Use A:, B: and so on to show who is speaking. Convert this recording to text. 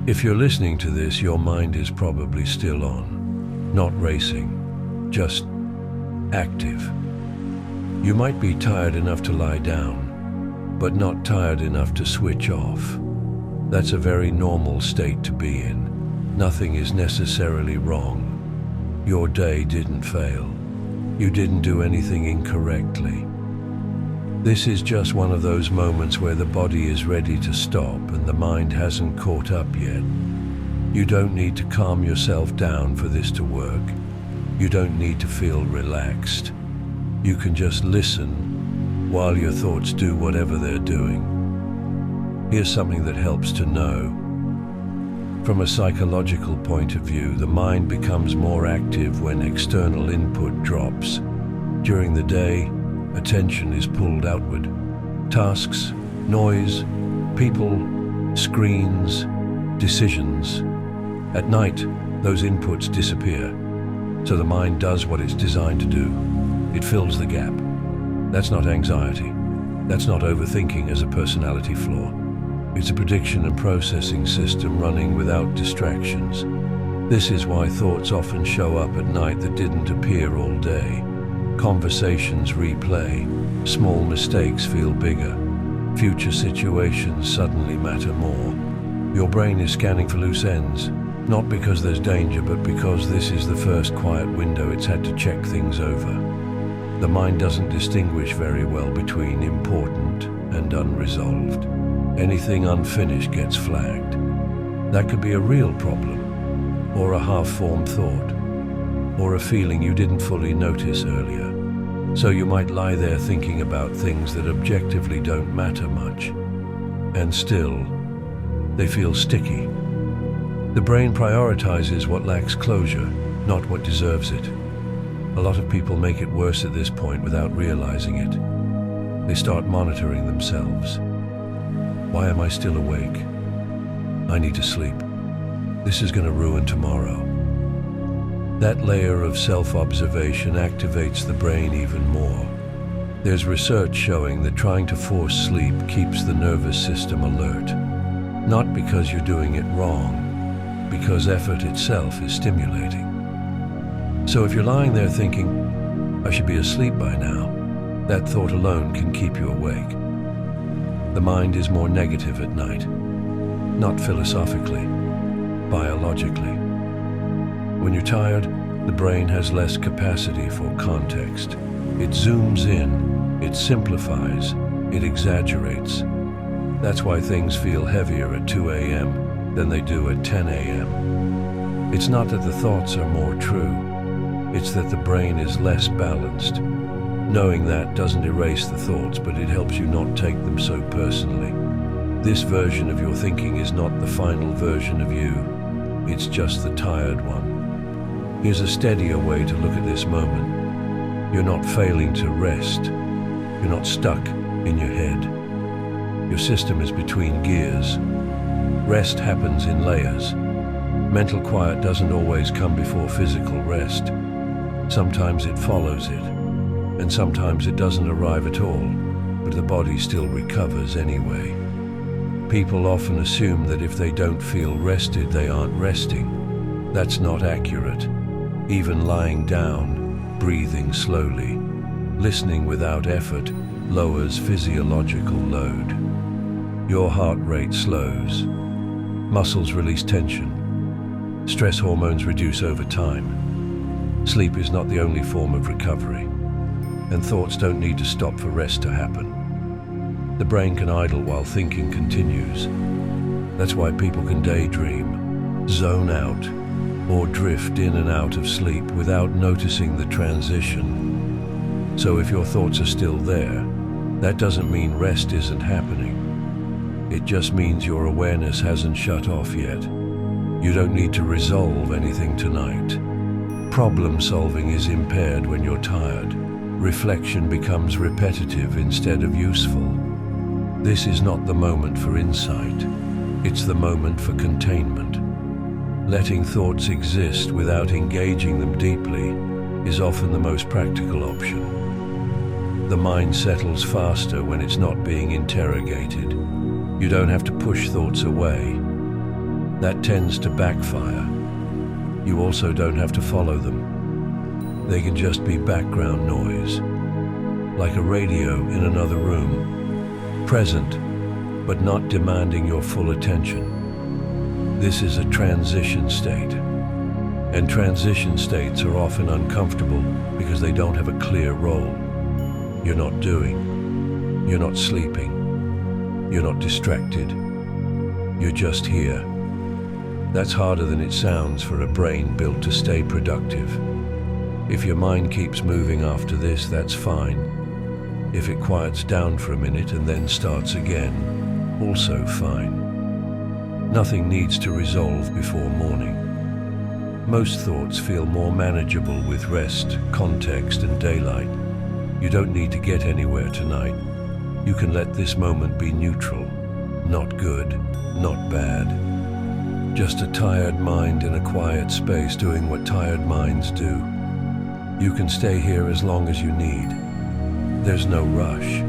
A: If you're listening to this, your mind is probably still on, not racing, just active. You might be tired enough to lie down, but not tired enough to switch off. That's a very normal state to be in. Nothing is necessarily wrong. Your day didn't fail. You didn't do anything incorrectly. This is just one of those moments where the body is ready to stop and the mind hasn't caught up yet. You don't need to calm yourself down for this to work. You don't need to feel relaxed. You can just listen while your thoughts do whatever they're doing. Here's something that helps to know. From a psychological point of view, the mind becomes more active when external input drops. During the day, attention is pulled outward. Tasks, noise, people, screens, decisions. At night, those inputs disappear, so the mind does what it's designed to do. It fills the gap. That's not anxiety. That's not overthinking as a personality flaw. It's a prediction and processing system running without distractions. This is why thoughts often show up at night that didn't appear all day. Conversations replay, small mistakes feel bigger, future situations suddenly matter more. Your brain is scanning for loose ends, not because there's danger, but because this is the first quiet window it's had to check things over. The mind doesn't distinguish very well between important and unresolved. Anything unfinished gets flagged. That could be a real problem, or a half-formed thought, or a feeling you didn't fully notice earlier. So you might lie there thinking about things that objectively don't matter much, and still, they feel sticky. The brain prioritizes what lacks closure, not what deserves it. A lot of people make it worse at this point without realizing it. They start monitoring themselves. Why am I still awake? I need to sleep. This is going to ruin tomorrow. That layer of self-observation activates the brain even more. There's research showing that trying to force sleep keeps the nervous system alert. Not because you're doing it wrong, because effort itself is stimulating. So if you're lying there thinking, I should be asleep by now, that thought alone can keep you awake. The mind is more negative at night, not philosophically, biologically. When you're tired, the brain has less capacity for context. It zooms in, it simplifies, it exaggerates. That's why things feel heavier at 2 a.m. than they do at 10 a.m. It's not that the thoughts are more true, it's that the brain is less balanced. Knowing that doesn't erase the thoughts, but it helps you not take them so personally. This version of your thinking is not the final version of you, it's just the tired one. Here's a steadier way to look at this moment. You're not failing to rest. You're not stuck in your head. Your system is between gears. Rest happens in layers. Mental quiet doesn't always come before physical rest. Sometimes it follows it, and sometimes it doesn't arrive at all, but the body still recovers anyway. People often assume that if they don't feel rested, they aren't resting. That's not accurate. Even lying down, breathing slowly, listening without effort lowers physiological load. Your heart rate slows. Muscles release tension. Stress hormones reduce over time. Sleep is not the only form of recovery, and thoughts don't need to stop for rest to happen. The brain can idle while thinking continues. That's why people can daydream, zone out, or drift in and out of sleep without noticing the transition. So if your thoughts are still there, that doesn't mean rest isn't happening. It just means your awareness hasn't shut off yet. You don't need to resolve anything tonight. Problem solving is impaired when you're tired. Reflection becomes repetitive instead of useful. This is not the moment for insight. It's the moment for containment. Letting thoughts exist without engaging them deeply is often the most practical option. The mind settles faster when it's not being interrogated. You don't have to push thoughts away. That tends to backfire. You also don't have to follow them. They can just be background noise, like a radio in another room, present, but not demanding your full attention. This is a transition state. And transition states are often uncomfortable because they don't have a clear role. You're not doing. You're not sleeping. You're not distracted. You're just here. That's harder than it sounds for a brain built to stay productive. If your mind keeps moving after this, that's fine. If it quiets down for a minute and then starts again, also fine. Nothing needs to resolve before morning. Most thoughts feel more manageable with rest, context, and daylight. You don't need to get anywhere tonight. You can let this moment be neutral, not good, not bad. Just a tired mind in a quiet space doing what tired minds do. You can stay here as long as you need. There's no rush.